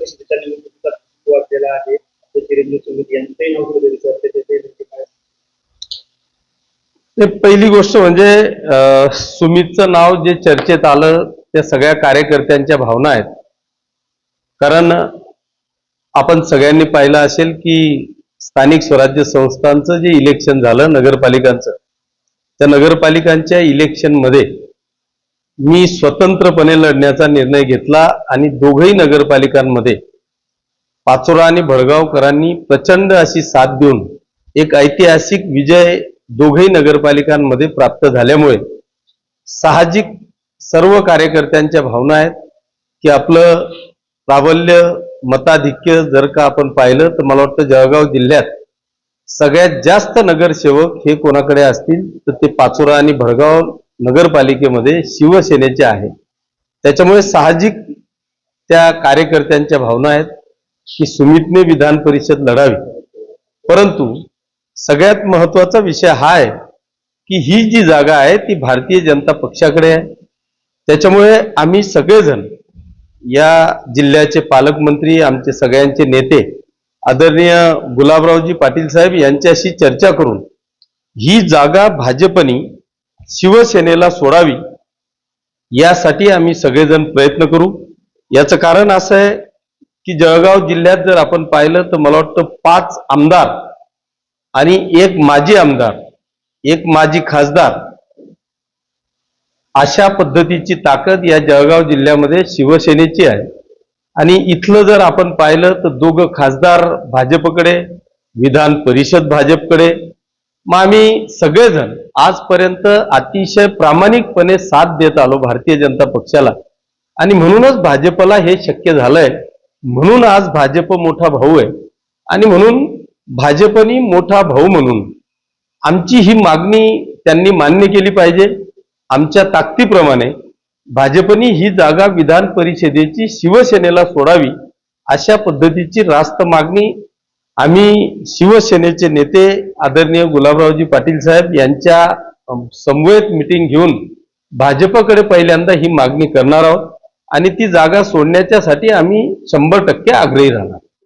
परिषदेच्या निवडणुकीचा वाढलेला आहे. चिरंजीव सुमित यांचंही नाव कुठेतरी चर्चेत येते. पहिली गोष्ट म्हणजे सुमितचं नाव जे चर्चेत आलं त्या सगळ्या कार्यकर्त्यांच्या भावना आहेत. कारण आपण सगळ्यांनी पाहिलं असेल की स्थानिक स्वराज्य संस्थांचं जे इलेक्शन झालं नगरपालिकांचं, त्या नगरपालिकांच्या इलेक्शनमध्ये मी स्वतंत्रपणे लढण्याचा निर्णय घेतला आणि दोघही नगरपालिकांमध्ये पाचोरा आणि भडगावकरांनी प्रचंड अशी साथ देऊन एक ऐतिहासिक विजय दोघही नगरपालिकांमध्ये प्राप्त झाल्यामुळे साहजिक सर्व कार्यकर्त्यांच्या भावना आहेत की आपलं प्राबल्य मताधिक्य जर का आपण पाहिलं तर मला वाटतं जळगाव जिल्ह्यात सगळ्यात जास्त नगरसेवक हे कोणाकडे असतील तर ते पाचोरा आणि भडगाव नगरपालिकेमध्ये शिवसेनेचे आहे. त्याच्यामुळे साहजिक त्या कार्यकर्त्यांच्या भावना आहेत की सुमितने विधान परिषद लढावी. परंतु सगळ्यात महत्त्वाचा विषय हा आहे की ही जी जागा आहे ती भारतीय जनता पक्षाकडे आहे. त्याच्यामुळे आम्ही सगळेजण या जिल्ह्याचे पालकमंत्री आमचे सगळ्यांचे नेते आदरणीय गुलाबरावजी पाटील साहेब यांच्याशी चर्चा करून ही जागा भाजपनी शिवसेनेला सोडावी यासाठी आम्ही सगळेजण प्रयत्न करू. याचं कारण असं आहे की जळगाव जिल्ह्यात जर आपण पाहिलं तर मला वाटतं 5 आमदार आणि 1 माजी आमदार, 1 माजी खासदार अशा पद्धतीची ताकद या जळगाव जिल्ह्यामध्ये शिवसेनेची आहे. आणि इथलं जर आपण पाहिलं तर 2 खासदार भाजपकडे, विधान परिषद भाजपकडे. मग आम्ही सगळेजण आजपर्यंत अतिशय प्रामाणिकपणे साथ देत आलो भारतीय जनता पक्षाला आणि म्हणूनच भाजपला हे शक्य झालंय. म्हणून आज भाजप मोठा भाऊ आहे आणि म्हणून भाजपनी मोठा भाऊ म्हणून आमची ही मागणी त्यांनी मान्य केली पाहिजे. आमच्या ताकदीप्रमाणे भाजपनी ही जागा विधान परिषदेची शिवसेनेला सोडावी अशा पद्धतीची रास्त मागणी आम्ही शिवसेनेचे नेते आदरणीय गुलाबरावजी पाटील साहेब यांच्या समवेत मीटिंग घेऊन भाजपकडे पहिल्यांदा ही मागणी करणार आहोत आणि ती जागा सोडण्याच्यासाठी आम्ही 100% आग्रही राहणार.